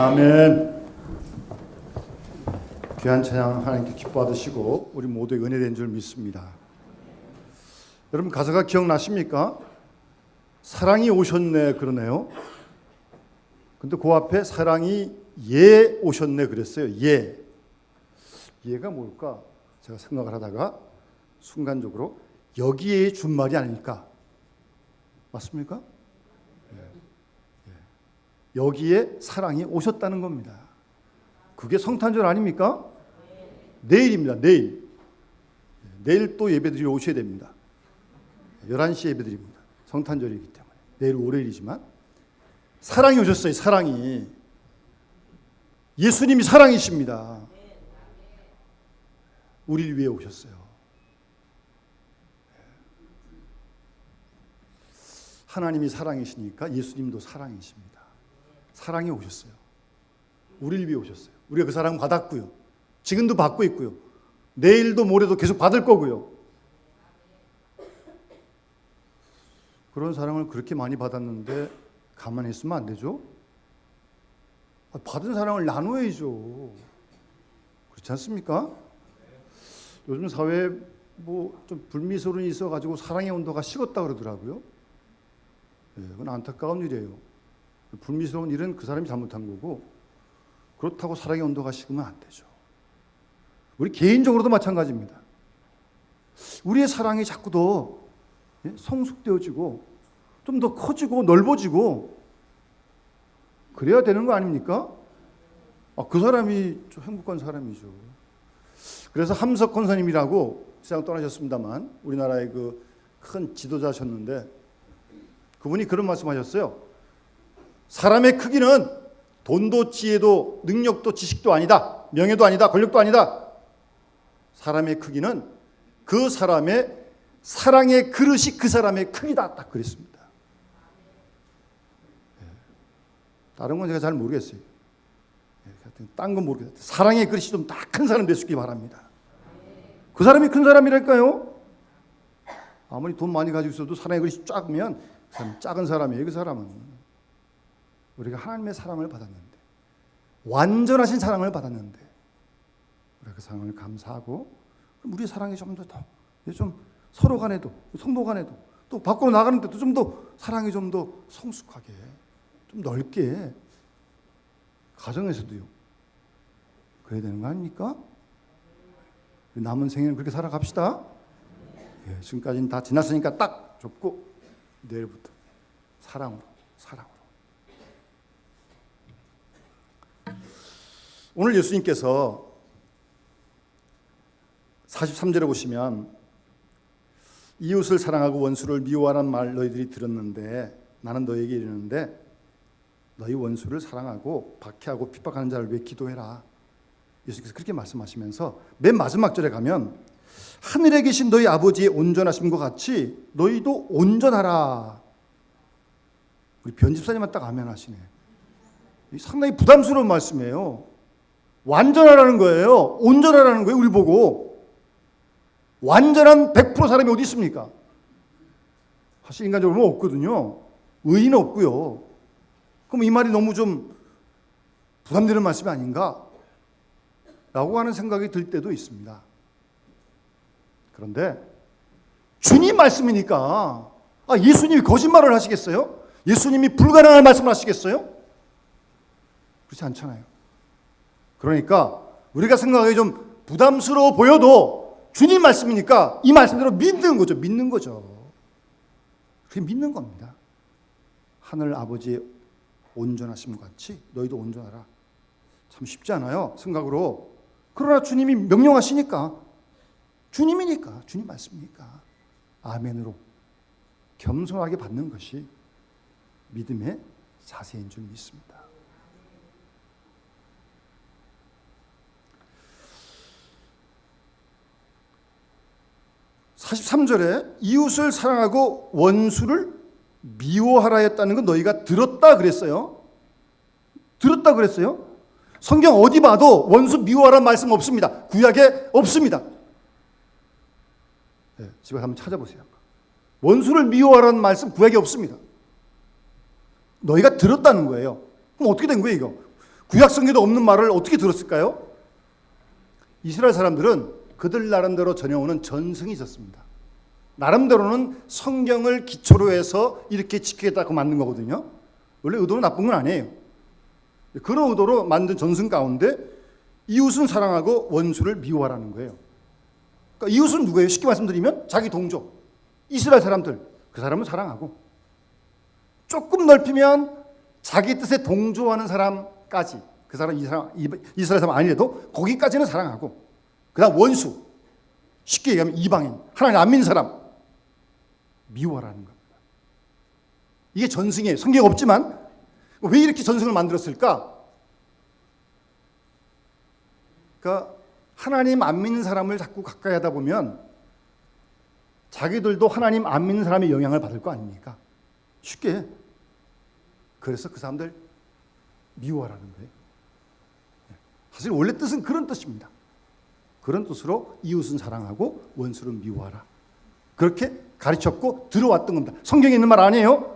아멘. 귀한 찬양 하나님께 기뻐 받으시고 우리 모두의 은혜된 줄 믿습니다. 여러분 가사가 기억나십니까? 사랑이 오셨네 그러네요. 근데 그 앞에 사랑이 예 오셨네 그랬어요. 예. 예가 뭘까? 제가 생각을 하다가 순간적으로 여기에 준 말이 아닐까? 맞습니까? 여기에 사랑이 오셨다는 겁니다. 그게 성탄절 아닙니까? 내일입니다. 내일 또 예배드리러 오셔야 됩니다. 11시에 예배드립니다. 성탄절이기 때문에. 내일 월요일이지만 사랑이 오셨어요. 사랑이. 예수님이 사랑이십니다. 우리를 위해 오셨어요. 하나님이 사랑이시니까 예수님도 사랑이십니다. 사랑이 오셨어요. 우리를 위해 오셨어요. 우리가 그 사랑 받았고요. 지금도 받고 있고요. 내일도 모레도 계속 받을 거고요. 그런 사랑을 그렇게 많이 받았는데 가만히 있으면 안 되죠? 받은 사랑을 나눠야죠. 그렇지 않습니까? 요즘 사회에 좀 불미스러움이 있어가지고 사랑의 온도가 식었다 그러더라고요. 그건 안타까운 일이에요. 불미스러운 일은 그 사람이 잘못한 거고 그렇다고 사랑의 온도가 식으면 안 되죠. 우리 개인적으로도 마찬가지입니다. 우리의 사랑이 자꾸 더 성숙되어지고 좀 더 커지고 넓어지고 그래야 되는 거 아닙니까? 그 사람이 좀 행복한 사람이죠. 그래서 함석 권사님이라고 세상 떠나셨습니다만 우리나라의 그 큰 지도자셨는데 그분이 그런 말씀하셨어요. 사람의 크기는 돈도 지혜도 능력도 지식도 아니다. 명예도 아니다. 권력도 아니다. 사람의 크기는 그 사람의 사랑의 그릇이 그 사람의 크기다. 딱 그랬습니다. 다른 건 제가 잘 모르겠어요. 딴 건 모르겠어요. 사랑의 그릇이 좀 딱 큰 사람 될 수 있기 바랍니다. 그 사람이 큰 사람이랄까요? 아무리 돈 많이 가지고 있어도 사랑의 그릇이 작으면 그 사람은 작은 사람이에요. 그 사람은. 우리가 하나님의 사랑을 받았는데 완전하신 사랑을 받았는데 우리가 그 사랑을 감사하고 우리의 사랑이 좀 서로 간에도 성도 간에도 또 밖으로 나가는 데도 좀 더 사랑이 좀 더 성숙하게 좀 넓게 가정에서도요. 그래야 되는 거 아닙니까? 남은 생에는 그렇게 살아갑시다. 지금까지는 다 지났으니까 딱 접고 내일부터 사랑으로. 오늘 예수님께서 43절에 보시면 이웃을 사랑하고 원수를 미워하라는 말 너희들이 들었는데 나는 너희에게 이르는데 너희 원수를 사랑하고 박해하고 핍박하는 자를 위해 기도해라. 예수님께서 그렇게 말씀하시면서 맨 마지막 절에 가면 하늘에 계신 너희 아버지의 온전하심과 같이 너희도 온전하라. 우리 변집사님만 딱 아멘하시네. 상당히 부담스러운 말씀이에요. 완전하라는 거예요. 온전하라는 거예요. 우리 보고. 완전한 100% 사람이 어디 있습니까? 사실 인간적으로 보면 없거든요. 의인은 없고요. 그럼 이 말이 너무 좀 부담되는 말씀이 아닌가? 라고 하는 생각이 들 때도 있습니다. 그런데 주님 말씀이니까 예수님이 거짓말을 하시겠어요? 예수님이 불가능한 말씀을 하시겠어요? 그렇지 않잖아요. 그러니까 우리가 생각하기 좀 부담스러워 보여도 주님 말씀이니까 이 말씀대로 믿는 거죠. 그게 믿는 겁니다. 하늘 아버지의 온전하심 같이 너희도 온전하라. 참 쉽지 않아요. 생각으로. 그러나 주님이 명령하시니까 주님이니까 주님 말씀이니까 아멘으로 겸손하게 받는 것이 믿음의 자세인 줄 믿습니다. (43절에) 이웃을 사랑하고 원수를 미워하라 했다는 건 너희가 들었다 그랬어요. 성경 어디 봐도 원수 미워하라는 말씀 없습니다. 구약에 없습니다. 집에 한번 찾아보세요. 원수를 미워하라는 말씀 구약에 없습니다. 너희가 들었다는 거예요. 그럼 어떻게 된 거예요 이거? 구약 성경에도 없는 말을 어떻게 들었을까요? 이스라엘 사람들은 그들 나름대로 전해오는 전승이 있었습니다. 나름대로는 성경을 기초로 해서 이렇게 지키겠다고 만든 거거든요. 원래 의도는 나쁜 건 아니에요. 그런 의도로 만든 전승 가운데 이웃은 사랑하고 원수를 미워하라는 거예요. 그러니까 이웃은 누구예요? 쉽게 말씀드리면 자기 동족, 이스라엘 사람들, 그 사람은 사랑하고, 조금 넓히면 자기 뜻에 동조하는 사람까지, 그 사람 이스라엘 사람 아니래도 거기까지는 사랑하고, 그다음 원수, 쉽게 얘기하면 이방인, 하나님 안 믿는 사람 미워하라는 겁니다. 이게 전승이에요. 성경 없지만 왜 이렇게 전승을 만들었을까? 그러니까 하나님 안 믿는 사람을 자꾸 가까이 하다 보면 자기들도 하나님 안 믿는 사람의 영향을 받을 거 아닙니까? 쉽게. 그래서 그 사람들 미워하라는 거예요. 사실 원래 뜻은 그런 뜻입니다. 그런 뜻으로 이웃은 사랑하고 원수는 미워하라. 그렇게 가르쳤고 들어왔던 겁니다. 성경에 있는 말 아니에요?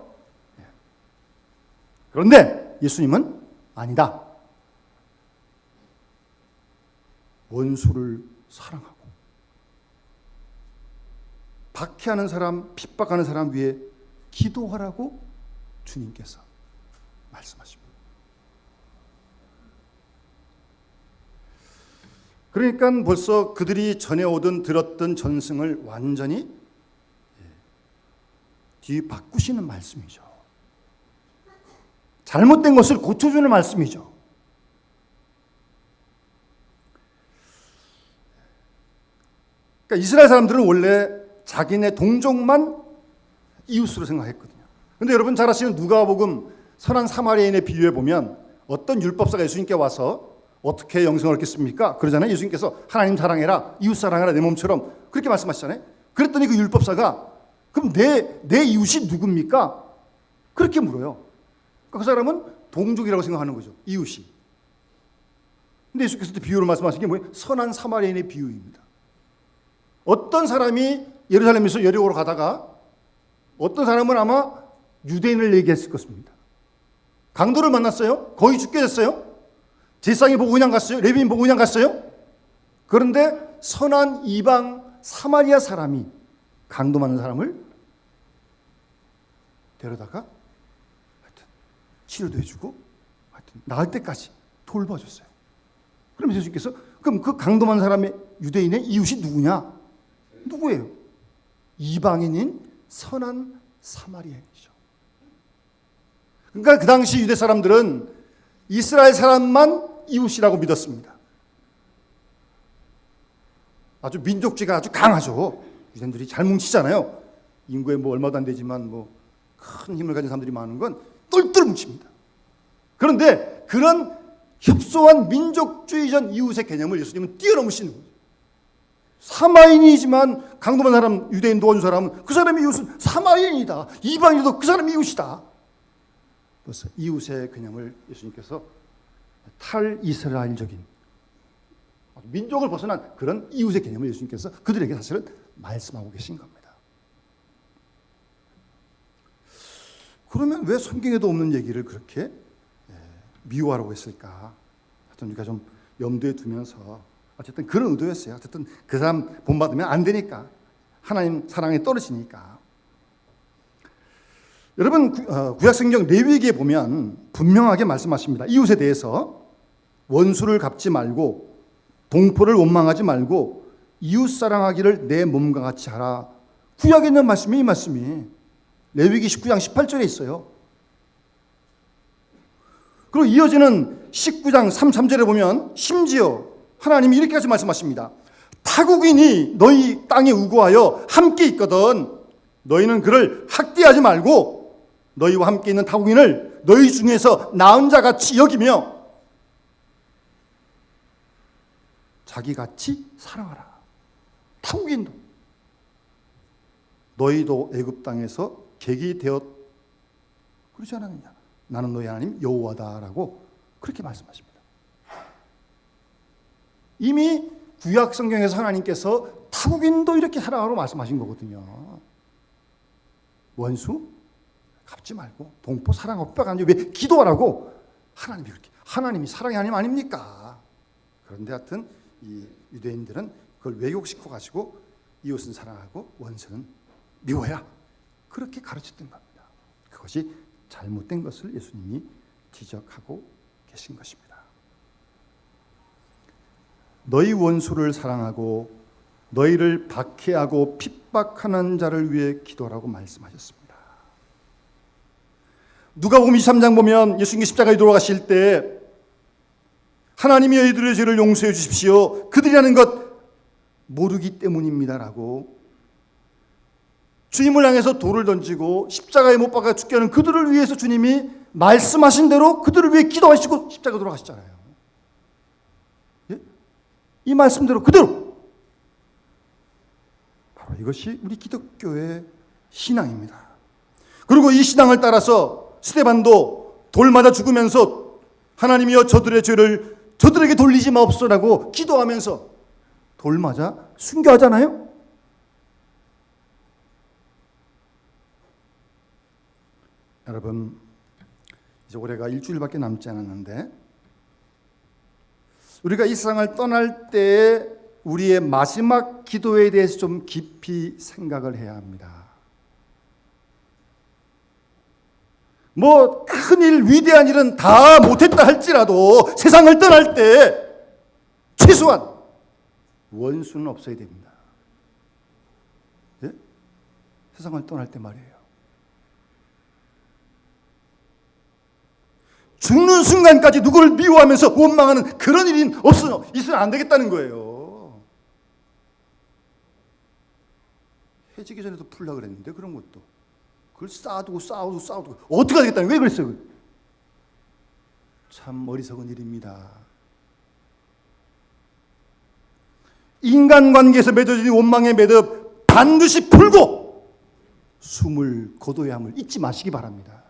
그런데 예수님은 아니다. 원수를 사랑하고 박해하는 사람, 핍박하는 사람 위에 기도하라고 주님께서 말씀하십니다. 그러니까 벌써 그들이 전해오던 들었던 전승을 완전히 뒤바꾸시는 말씀이죠. 잘못된 것을 고쳐주는 말씀이죠. 그러니까 이스라엘 사람들은 원래 자기네 동족만 이웃으로 생각했거든요. 그런데 여러분 잘 아시는 누가복음 선한 사마리아인의 비유에 보면 어떤 율법사가 예수님께 와서 어떻게 영생을 얻겠습니까? 그러잖아요. 예수님께서 하나님 사랑해라, 이웃 사랑해라, 내 몸처럼 그렇게 말씀하시잖아요. 그랬더니 그 율법사가 그럼 내 이웃이 누굽니까? 그렇게 물어요. 그러니까 그 사람은 동족이라고 생각하는 거죠. 이웃이. 근데 예수께서 비유로 말씀하신 게 뭐예요? 선한 사마리아인의 비유입니다. 어떤 사람이 예루살렘에서 여리고로 가다가 어떤 사람은 아마 유대인을 얘기했을 것입니다. 강도를 만났어요. 거의 죽게 됐어요. 제사장이 보고 그냥 갔어요. 레위인 보고 그냥 갔어요. 그런데 선한 이방 사마리아 사람이 강도 맞는 사람을 데려다가 하여튼 치료도 해주고 하여튼 나을 때까지 돌봐줬어요. 그럼 예수님께서 그럼 그 강도 맞는 사람의 유대인의 이웃이 누구냐? 누구예요? 이방인인 선한 사마리아인이죠. 그러니까 그 당시 유대 사람들은 이스라엘 사람만 이웃이라고 믿었습니다. 아주 민족주의가 아주 강하죠. 유대인들이 잘 뭉치잖아요. 인구에 뭐 얼마도 안 되지만 뭐 큰 힘을 가진 사람들이 많은 건 똘똘 뭉칩니다. 그런데 그런 협소한 민족주의적 이웃의 개념을 예수님은 뛰어넘으시는 거예요. 사마리아인이지만 강도만 사람, 유대인 도와준 사람은 그 사람의 이웃은 사마리아인이다. 이방인도 그 사람의 이웃이다. 그래서 이웃의 개념을 예수님께서 탈이스라엘적인 민족을 벗어난 그런 이웃의 개념을 예수님께서 그들에게 사실은 말씀하고 계신 겁니다. 그러면 왜 성경에도 없는 얘기를 그렇게 미워하라고 했을까? 하여튼 우리가 좀 염두에 두면서 어쨌든 그런 의도였어요. 어쨌든 그 사람 본받으면 안 되니까. 하나님 사랑에 떨어지니까. 여러분 구약성경 레위기에 보면 분명하게 말씀하십니다. 이웃에 대해서 원수를 갚지 말고 동포를 원망하지 말고 이웃 사랑하기를 내 몸과 같이 하라. 구약에 있는 말씀이 이 말씀이 레위기 19장 18절에 있어요. 그리고 이어지는 19장 3절에 보면 심지어 하나님이 이렇게까지 말씀하십니다. 타국인이 너희 땅에 우거하여 함께 있거든 너희는 그를 학대하지 말고 너희와 함께 있는 타국인을 너희 중에서 나은 자같이 여기며 자기같이 사랑하라. 타국인도 너희도 애굽 땅에서 객이 되었 그러지 않았느냐. 나는 너희 하나님 여호와다라고 그렇게 말씀하십니다. 이미 구약 성경에서 하나님께서 타국인도 이렇게 사랑하라고 말씀하신 거거든요. 원수 갚지 말고 동포 사랑하고 뼈가 왜 기도하라고 하나님이 그렇게 하나님이 사랑의 하나님 아닙니까? 그런데 하여튼 이 유대인들은 그걸 왜곡시켜 가지고 이웃은 사랑하고 원수는 미워해라, 그렇게 가르쳤던 겁니다. 그것이 잘못된 것을 예수님이 지적하고 계신 것입니다. 너희 원수를 사랑하고 너희를 박해하고 핍박하는 자를 위해 기도하라고 말씀하셨습니다. 누가복음 23장 보면 예수님이 십자가에 돌아가실 때 하나님이 너희들의 죄를 용서해 주십시오, 그들이 하는 것 모르기 때문입니다라고 주님을 향해서 돌을 던지고 십자가에 못 박아 죽게 하는 그들을 위해서 주님이 말씀하신 대로 그들을 위해 기도하시고 십자가에 돌아가셨잖아요. 예? 이 말씀대로 그대로, 바로 이것이 우리 기독교의 신앙입니다. 그리고 이 신앙을 따라서 스데반도 돌 맞아 죽으면서 하나님이여 저들의 죄를 저들에게 돌리지 마옵소서라고 기도하면서 돌 맞아 순교하잖아요. 여러분, 이제 올해가 일주일밖에 남지 않았는데 우리가 이 세상을 떠날 때 우리의 마지막 기도에 대해서 좀 깊이 생각을 해야 합니다. 뭐 큰일, 위대한 일은 다 못했다 할지라도 세상을 떠날 때 최소한 원수는 없어야 됩니다. 예? 세상을 떠날 때 말이에요. 죽는 순간까지 누구를 미워하면서 원망하는 그런 일이 있으면 안 되겠다는 거예요. 해지기 전에도 풀려고 그랬는데 그런 것도 그걸 쌓아두고 어떻게 하겠다는 거예요? 왜 그랬어요? 참 어리석은 일입니다. 인간관계에서 맺어진 원망의 매듭 반드시 풀고 숨을 거둬야 함을 잊지 마시기 바랍니다.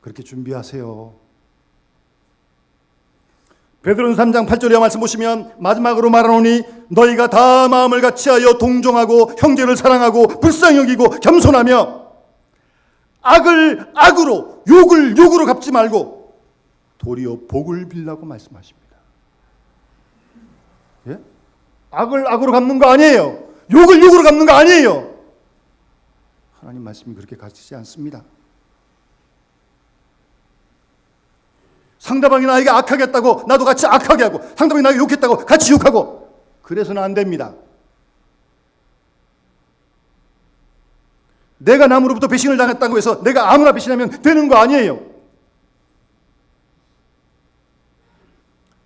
그렇게 준비하세요. 베드로전서 3장 8절의 말씀 보시면 마지막으로 말하노니 너희가 다 마음을 같이하여 동정하고 형제를 사랑하고 불쌍히 여기고 겸손하며 악을 악으로 욕을 욕으로 갚지 말고 도리어 복을 빌라고 말씀하십니다. 예? 악을 악으로 갚는 거 아니에요. 욕을 욕으로 갚는 거 아니에요. 하나님 말씀이 그렇게 가르치지 않습니다. 상대방이 나에게 악하게 했다고 나도 같이 악하게 하고, 상대방이 나에게 욕했다고 같이 욕하고, 그래서는 안 됩니다. 내가 남으로부터 배신을 당했다고 해서 내가 아무나 배신하면 되는 거 아니에요.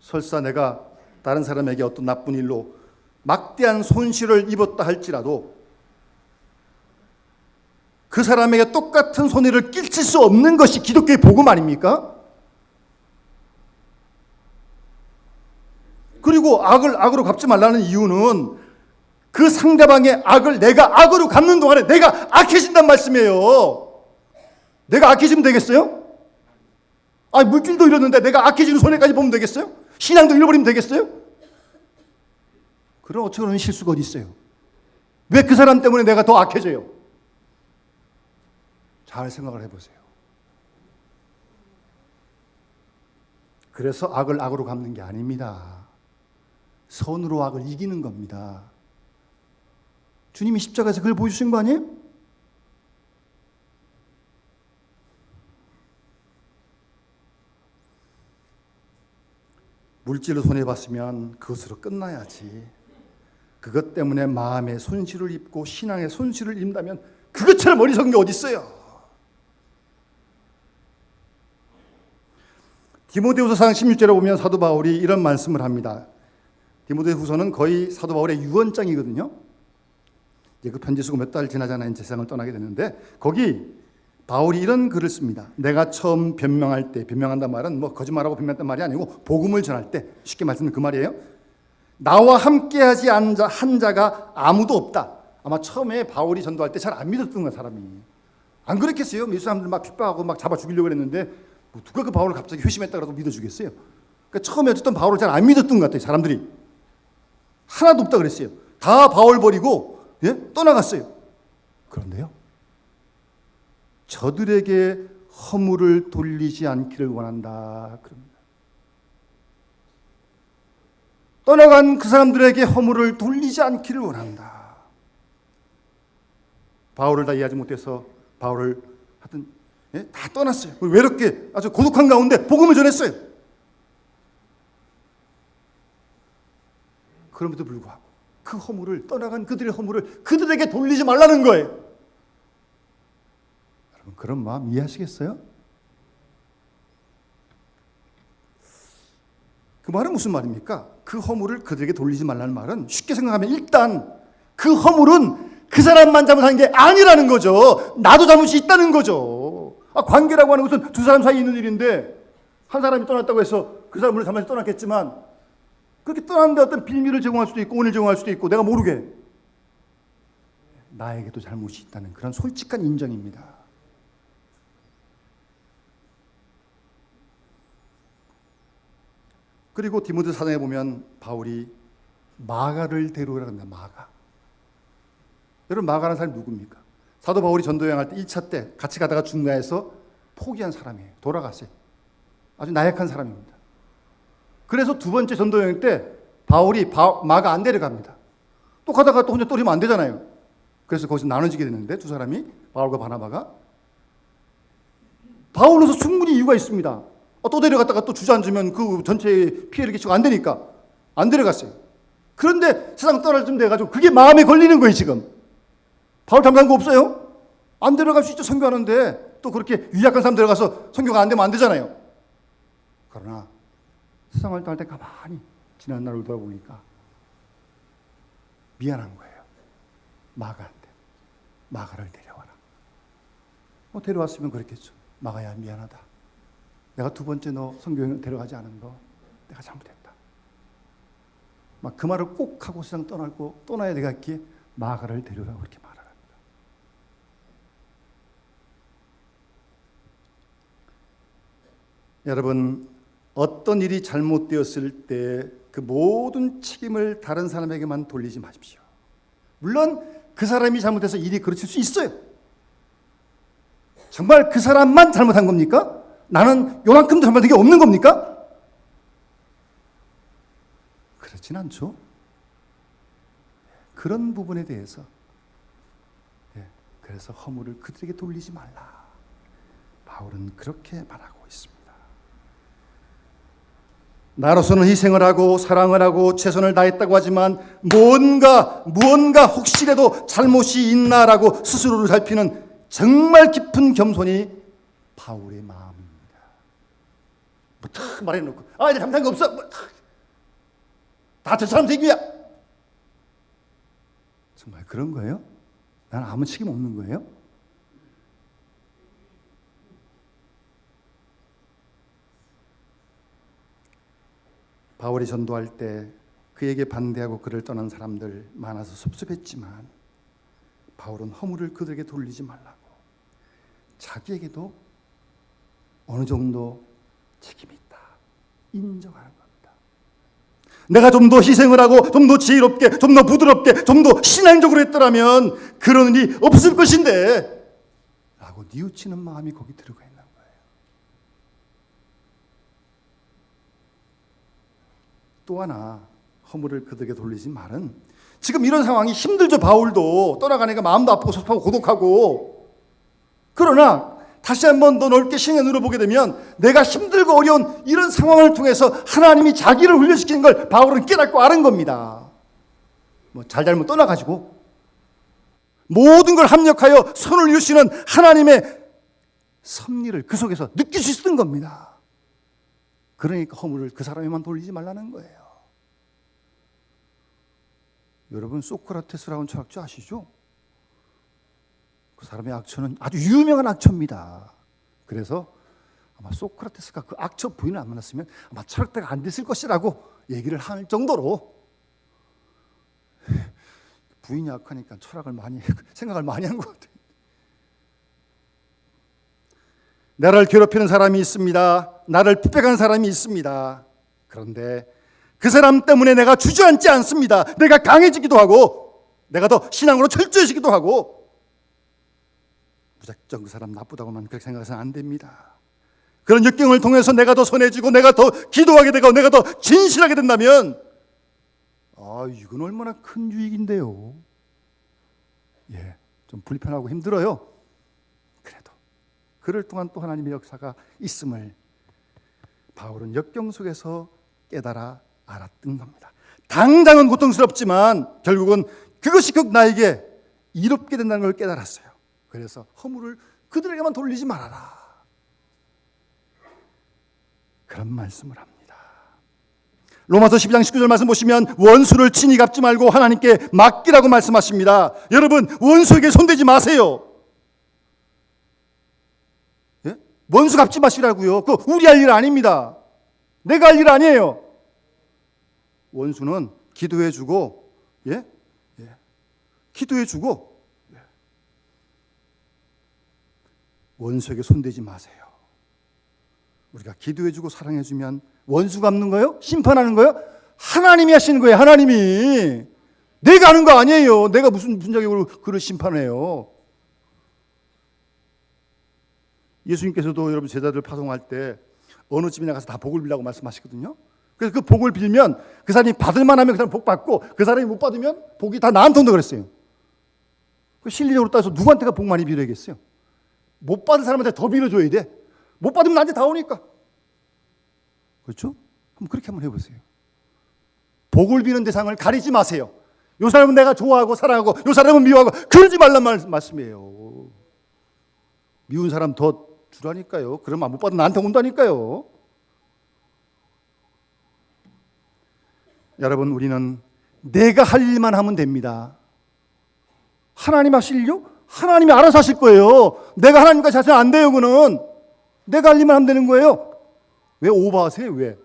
설사 내가 다른 사람에게 어떤 나쁜 일로 막대한 손실을 입었다 할지라도 그 사람에게 똑같은 손해를 끼칠 수 없는 것이 기독교의 복음 아닙니까? 그리고 악을 악으로 갚지 말라는 이유는 그 상대방의 악을 내가 악으로 갚는 동안에 내가 악해진단 말씀이에요. 내가 악해지면 되겠어요? 물질도 잃었는데 내가 악해지는 손해까지 보면 되겠어요? 신앙도 잃어버리면 되겠어요? 그런 어처구니 실수가 어디 있어요? 왜 그 사람 때문에 내가 더 악해져요? 잘 생각을 해보세요. 그래서 악을 악으로 갚는 게 아닙니다. 선으로 악을 이기는 겁니다. 주님이 십자가에서 그걸 보여주신 거 아니에요? 물질로 손해봤으면 그것으로 끝나야지. 그것 때문에 마음의 손실을 입고 신앙의 손실을 입는다면 그것처럼 어리석은 게 어디 있어요? 디모데후서 4장 16절에 보면 사도 바울이 이런 말씀을 합니다. 디모데후서는 거의 사도 바울의 유언장이거든요. 이제 그 편지 쓰고 몇 달 지나잖아요. 세상을 떠나게 됐는데 거기 바울이 이런 글을 씁니다. 내가 처음 변명할 때, 변명한단 말은 뭐 거짓말하고 변명했단 말이 아니고 복음을 전할 때, 쉽게 말씀드리면 그 말이에요. 나와 함께하지 않은 한 자가 아무도 없다. 아마 처음에 바울이 전도할 때 잘 안 믿었던 거야, 사람이. 안 그랬겠어요? 이 사람들 막 핍박하고 막 잡아 죽이려고 했는데 누가 그 바울을 갑자기 회심했다고 믿어주겠어요? 그러니까 처음에 어쨌든 바울을 잘 안 믿었던 것 같아요, 사람들이. 하나도 없다 그랬어요. 다 바울 버리고 떠나갔어요. 그런데요, 저들에게 허물을 돌리지 않기를 원한다. 그럽니다. 떠나간 그 사람들에게 허물을 돌리지 않기를 원한다. 바울을 다 이해하지 못해서 바울을 하여튼 다 떠났어요. 외롭게 아주 고독한 가운데 복음을 전했어요. 그럼에도 불구하고 그 허물을, 떠나간 그들의 허물을 그들에게 돌리지 말라는 거예요. 여러분, 그런 마음 이해하시겠어요? 그 말은 무슨 말입니까? 그 허물을 그들에게 돌리지 말라는 말은 쉽게 생각하면 일단 그 허물은 그 사람만 잘못한 게 아니라는 거죠. 나도 잘못이 있다는 거죠. 관계라고 하는 것은 두 사람 사이에 있는 일인데 한 사람이 떠났다고 해서 그 사람은 물론 잘못해서 떠났겠지만 그렇게 떠났는데 어떤 빌미를 제공할 수도 있고 오늘 제공할 수도 있고 내가 모르게 나에게도 잘못이 있다는 그런 솔직한 인정입니다. 그리고 디모데 사장에 보면 바울이 마가를 데려오라고 합니다. 마가. 여러분, 마가라는 사람이 누굽니까? 사도 바울이 전도 여행할 때 1차 때 같이 가다가 중간에서 포기한 사람이에요. 돌아갔어요. 아주 나약한 사람입니다. 그래서 두 번째 전도 여행 때 바울이 마가 안 데려갑니다. 또 가다가 또 혼자 떨어지면 안 되잖아요. 그래서 거기서 나눠지게 되는데 두 사람이, 바울과 바나바가. 바울로서 충분히 이유가 있습니다. 또 데려갔다가 또 주저앉으면 그 전체에 피해를 끼치고 안 되니까 안 데려갔어요. 그런데 세상 떠날 쯤 돼가지고 그게 마음에 걸리는 거예요. 지금 바울 담당한 거 없어요? 안 데려갈 수 있죠. 선교하는데 또 그렇게 유약한 사람 데려가서 선교가 안 되면 안 되잖아요. 그러나 세상을 떠날 때 가만히 지난 날을 돌아보니까 미안한 거예요. 마가한테 마가를 데려와라. 데려왔으면 그랬겠죠. 마가야, 미안하다. 내가 두 번째 너 선교여행 데려가지 않은 거 내가 잘못했다. 막 그 말을 꼭 하고 세상 떠나야 되겠기에 마가를 데려오라고 그렇게 말을 합니다. 여러분, 어떤 일이 잘못되었을 때 그 모든 책임을 다른 사람에게만 돌리지 마십시오. 물론 그 사람이 잘못해서 일이 그르칠 수 있어요. 정말 그 사람만 잘못한 겁니까? 나는 요만큼도 잘못한 게 없는 겁니까? 그렇진 않죠. 그런 부분에 대해서 그래서 허물을 그들에게 돌리지 말라. 바울은 그렇게 말하고 있습니다. 나로서는 희생을 하고 사랑을 하고 최선을 다했다고 하지만 무언가 혹시라도 잘못이 있나라고 스스로를 살피는 정말 깊은 겸손이 바울의 마음입니다. 탁 말해놓고 이제 잘못한 거 없어. 다 저 사람 얘기야. 정말 그런 거예요? 난 아무 책임 없는 거예요? 바울이 전도할 때 그에게 반대하고 그를 떠난 사람들 많아서 섭섭했지만 바울은 허물을 그들에게 돌리지 말라고 자기에게도 어느 정도 책임이 있다 인정하는 겁니다. 내가 좀 더 희생을 하고 좀 더 지혜롭게 좀 더 부드럽게 좀 더 신앙적으로 했더라면 그런 일이 없을 것인데 라고 뉘우치는 마음이 거기 들어가 있는 거예요. 또 하나 허물을 그들에게 돌리지 말은 지금 이런 상황이 힘들죠. 바울도 떠나가니까 마음도 아프고 섭섭하고 고독하고. 그러나 다시 한번 더 넓게 신의 눈으로 보게 되면 내가 힘들고 어려운 이런 상황을 통해서 하나님이 자기를 훈련시키는 걸 바울은 깨닫고 아는 겁니다. 잘잘못 떠나가지고 모든 걸 합력하여 선을 이루시는 하나님의 섭리를 그 속에서 느낄 수 있었던 겁니다. 그러니까 허물을 그 사람에만 돌리지 말라는 거예요. 여러분, 소크라테스라는 철학자 아시죠? 그 사람의 악처는 아주 유명한 악처입니다. 그래서 아마 소크라테스가 그 악처 부인을 안 만났으면 아마 철학자가 안 됐을 것이라고 얘기를 할 정도로 부인이 악하니까 생각을 많이 한 것 같아요. 나를 괴롭히는 사람이 있습니다. 나를 핍박하는 사람이 있습니다. 그런데 그 사람 때문에 내가 주저앉지 않습니다. 내가 강해지기도 하고 내가 더 신앙으로 철저해지기도 하고 무작정 그 사람 나쁘다고만 그렇게 생각해서는 안 됩니다. 그런 역경을 통해서 내가 더 선해지고 내가 더 기도하게 되고 내가 더 진실하게 된다면 이건 얼마나 큰 유익인데요. 좀 불편하고 힘들어요. 그래도 그럴 동안 또 하나님의 역사가 있음을 바울은 역경 속에서 깨달아 알았던 겁니다. 당장은 고통스럽지만 결국은 그것이 꼭 나에게 이롭게 된다는 걸 깨달았어요. 그래서 허물을 그들에게만 돌리지 말아라. 그런 말씀을 합니다. 로마서 12장 19절 말씀 보시면 원수를 친히 갚지 말고 하나님께 맡기라고 말씀하십니다. 여러분, 원수에게 손대지 마세요. 원수 갚지 마시라고요. 그거 우리 할 일 아닙니다. 내가 할 일 아니에요. 원수는 기도해주고, 기도해주고, 원수에게 손대지 마세요. 우리가 기도해주고 사랑해주면 원수 갚는 거예요? 심판하는 거예요? 하나님이 하시는 거예요. 하나님이. 내가 하는 거 아니에요. 내가 무슨 자격으로 그를 심판해요. 예수님께서도 여러분 제자들 파송할 때 어느 집이나 가서 다 복을 빌라고 말씀하시거든요. 그래서 그 복을 빌면 그 사람이 받을만 하면 그 사람 복 받고 그 사람이 못 받으면 복이 다 나한테 온다 그랬어요. 그 실리적으로 따져서 누구한테가 복 많이 빌어야겠어요? 못 받은 사람한테 더 빌어줘야 돼. 못 받으면 나한테 다 오니까. 그렇죠? 그럼 그렇게 한번 해보세요. 복을 비는 대상을 가리지 마세요. 이 사람은 내가 좋아하고 사랑하고 이 사람은 미워하고 그러지 말란 말씀이에요. 미운 사람 더 주라니까요. 그러면 못 받으면 나한테 온다니까요. 여러분, 우리는 내가 할 일만 하면 됩니다. 하나님 하실 일요? 하나님이 알아서 하실 거예요. 내가 하나님과 자세히 안 돼요. 그는 내가 할 일만 하면 되는 거예요. 왜 오버하세요? 왜?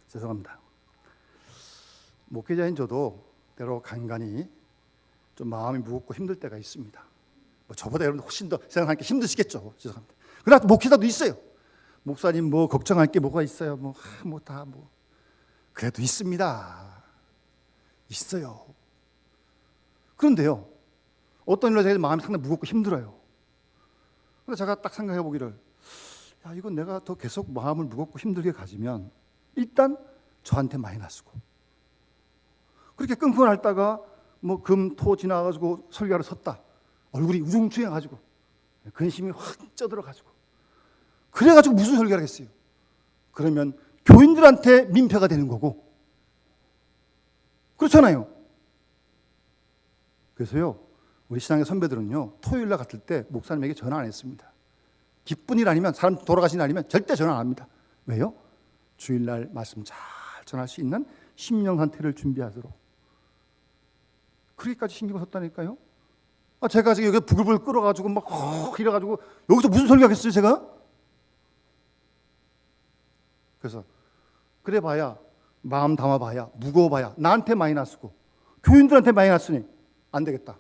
죄송합니다. 목회자인 저도 때로 간간히 좀 마음이 무겁고 힘들 때가 있습니다. 저보다 여러분 훨씬 더 생각하기 힘드시겠죠. 죄송합니다. 그러나 목회자도 있어요. 목사님 걱정할 게 뭐가 있어요? 그래도 있습니다. 있어요. 그런데요, 어떤 일로 제가 마음이 상당히 무겁고 힘들어요. 그래서 제가 딱 생각해 보기를, 이건 내가 더 계속 마음을 무겁고 힘들게 가지면 일단 저한테 마이너스고, 그렇게 끙끙 앓다가 금, 토 지나가지고 설교하러 섰다. 얼굴이 우중충해가지고 근심이 확 쪄들어가지고 그래가지고 무슨 설교를 하겠어요? 그러면 교인들한테 민폐가 되는 거고, 그렇잖아요. 그래서요, 우리 신앙의 선배들은요, 토요일날 갔을 때 목사님에게 전화 안 했습니다. 기쁜 일 아니면, 사람 돌아가신 일 아니면 절대 전화 안 합니다. 왜요? 주일날 말씀 잘 전할 수 있는 심령 상태를 준비하도록. 그렇게까지 신경을 썼다니까요. 제가 지금 여기 부글부글 끓어가지고 이래가지고 여기서 무슨 설교하겠어요, 제가? 그래서 그래봐야, 마음 담아봐야, 무거워봐야 나한테 마이너스고 교인들한테 마이너스니 안 되겠다.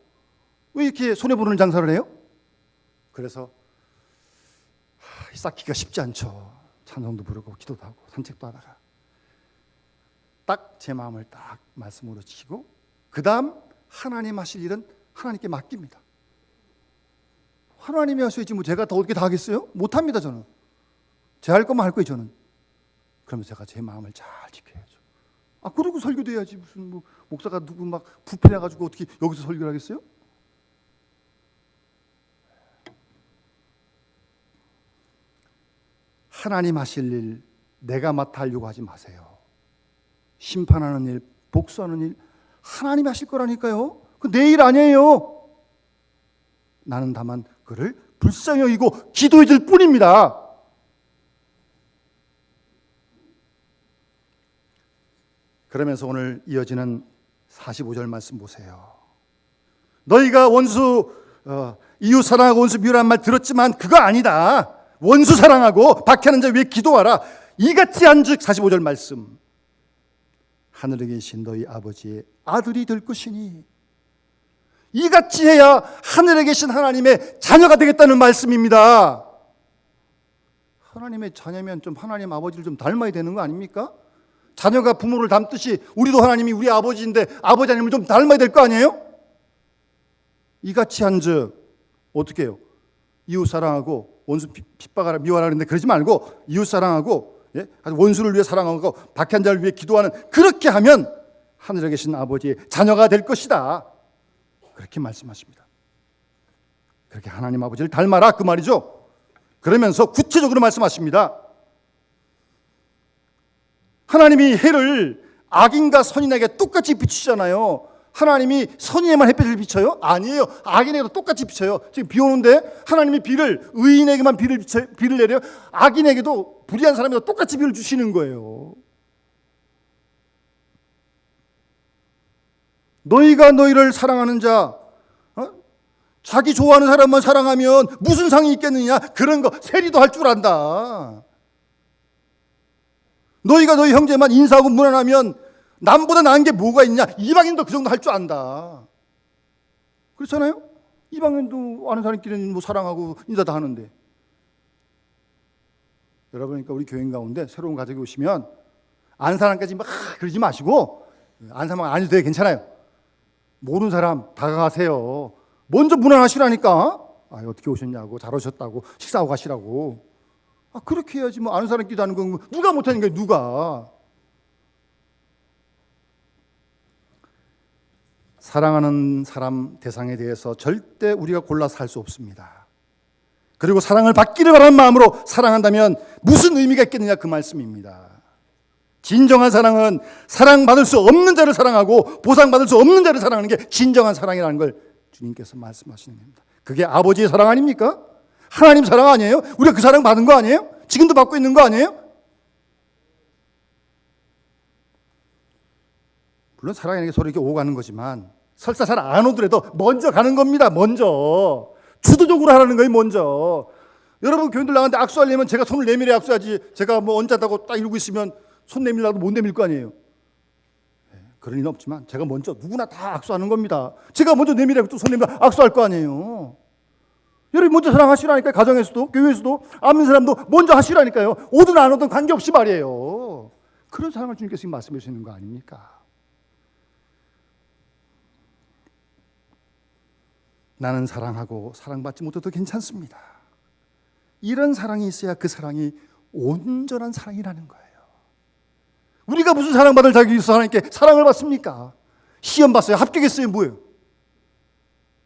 왜 이렇게 손해보는 장사를 해요? 그래서 쌓기가 쉽지 않죠. 찬송도 부르고 기도도 하고 산책도 하다가 딱 제 마음을 딱 말씀으로 지키고, 그 다음 하나님 하실 일은 하나님께 맡깁니다. 하나님이 하셔야지 제가 더 어떻게 다 하겠어요? 못합니다. 저는 제가 할 것만 할 거예요. 저는. 그러면 제가 제 마음을 잘 지켜야죠. 그러고 설교도 해야지. 무슨 목사가 누구 불편해가지고 어떻게 여기서 설교를 하겠어요? 하나님 하실 일 내가 맡아 하려고 하지 마세요. 심판하는 일, 복수하는 일 하나님이 하실 거라니까요. 그 내 일 아니에요. 나는 다만 그를 불쌍히 여기고 기도해 줄 뿐입니다. 그러면서 오늘 이어지는 45절 말씀 보세요. 너희가 원수 이웃 사랑하고 원수 미워라는 말 들었지만 그거 아니다. 원수 사랑하고 박해하는 자 위에 기도하라. 이같이 한즉 45절 말씀. 하늘에 계신 너희 아버지의 아들이 될 것이니, 이같이 해야 하늘에 계신 하나님의 자녀가 되겠다는 말씀입니다. 하나님의 자녀면 좀 하나님 아버지를 좀 닮아야 되는 거 아닙니까? 자녀가 부모를 닮듯이 우리도 하나님이 우리 아버지인데 아버지 아니면 좀 닮아야 될 거 아니에요? 이같이 한즉 어떻게 해요? 이웃 사랑하고 원수 핍박하라 미워하라 그랬는데 그러지 말고 이웃 사랑하고 원수를 위해 사랑하고 박해한 자를 위해 기도하는 그렇게 하면 하늘에 계신 아버지의 자녀가 될 것이다. 그렇게 말씀하십니다. 그렇게 하나님 아버지를 닮아라 그 말이죠. 그러면서 구체적으로 말씀하십니다. 하나님이 해를 악인과 선인에게 똑같이 비추시잖아요. 하나님이 선인에만 햇빛을 비춰요? 아니에요. 악인에게도 똑같이 비춰요. 지금 비 오는데 하나님이 비를 의인에게만 비를 내려요. 악인에게도 불의한 사람에게도 똑같이 비를 주시는 거예요. 너희가 너희를 사랑하는 자, 자기 좋아하는 사람만 사랑하면 무슨 상이 있겠느냐? 그런 거 세리도 할 줄 안다. 너희가 너희 형제만 인사하고 무난하면 남보다 나은 게 뭐가 있냐? 이방인도 그 정도 할 줄 안다. 그렇잖아요? 이방인도 아는 사람끼리는 뭐 사랑하고 인사 다 하는데. 여러분, 그러니까 우리 교인 가운데 새로운 가족이 오시면 아는 사람까지 막 그러지 마시고 아는 사람 아니도 돼 괜찮아요. 모르는 사람 다가가세요. 먼저 무난하시라니까. 어떻게 오셨냐고, 잘 오셨다고, 식사하고 가시라고. 그렇게 해야지. 뭐 아는 사람끼리 하는 건 누가 못하는 거예요, 누가. 사랑하는 사람 대상에 대해서 절대 우리가 골라서 할 수 없습니다. 그리고 사랑을 받기를 바라는 마음으로 사랑한다면 무슨 의미가 있겠느냐 그 말씀입니다. 진정한 사랑은 사랑받을 수 없는 자를 사랑하고 보상받을 수 없는 자를 사랑하는 게 진정한 사랑이라는 걸 주님께서 말씀하시는 겁니다. 그게 아버지의 사랑 아닙니까? 하나님 사랑 아니에요? 우리가 그 사랑 받은 거 아니에요? 지금도 받고 있는 거 아니에요? 물론 사랑에게 서로 이렇게 오고 가는 거지만 설사 잘 안 오더라도 먼저 가는 겁니다. 먼저 주도적으로 하라는 거예요. 먼저. 여러분 교인들 나가는데 악수하려면 제가 손을 내밀어야 악수하지. 제가 뭐 언짢다고 딱 이러고 있으면 손 내밀라도 못 내밀 거 아니에요. 그럴 리는 없지만 제가 먼저 누구나 다 악수하는 겁니다. 제가 먼저 내밀어야 또 손 내밀어 악수할 거 아니에요. 여러분 먼저 사랑하시라니까요. 가정에서도 교회에서도 아는 사람도 먼저 하시라니까요. 오든 안 오든 관계없이 말이에요. 그런 사랑을 주님께서 지금 말씀해 주시는 거 아닙니까? 나는 사랑하고 사랑받지 못해도 괜찮습니다. 이런 사랑이 있어야 그 사랑이 온전한 사랑이라는 거예요. 우리가 무슨 사랑받을 자격이 있어 하나님께 사랑을 받습니까? 시험 봤어요? 합격했어요? 뭐예요?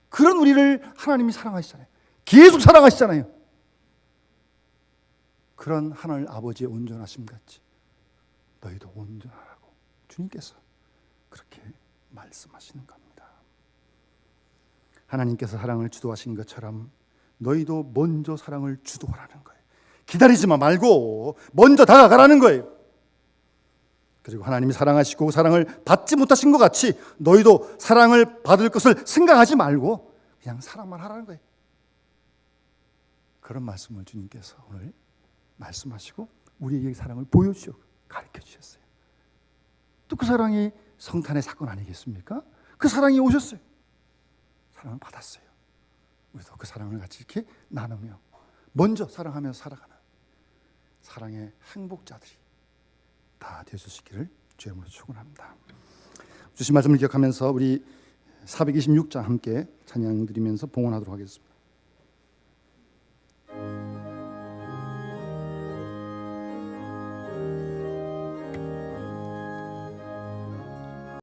그런 우리를 하나님이 사랑하시잖아요. 계속 사랑하시잖아요. 그런 하나님 아버지의 온전하심 같이 너희도 온전하라고 주님께서 그렇게 말씀하시는 겁니다. 하나님께서 사랑을 주도하신 것처럼 너희도 먼저 사랑을 주도하라는 거예요. 기다리지 말고 먼저 다가가라는 거예요. 그리고 하나님이 사랑하시고 사랑을 받지 못하신 것 같이 너희도 사랑을 받을 것을 생각하지 말고 그냥 사랑만 하라는 거예요. 그런 말씀을 주님께서 오늘 말씀하시고 우리에게 사랑을 보여주시고 가르쳐 주셨어요. 또 그 사랑이 성탄의 사건 아니겠습니까? 그 사랑이 오셨어요. 사랑을 받았어요. 우리도 그 사랑을 같이 이렇게 나누며 먼저 사랑하면서 살아가는 사랑의 행복자들이 다 되어주시기를 주의 이름으로 축원합니다. 주신 말씀을 기억하면서 우리 426장 함께 찬양 드리면서 봉헌하도록 하겠습니다.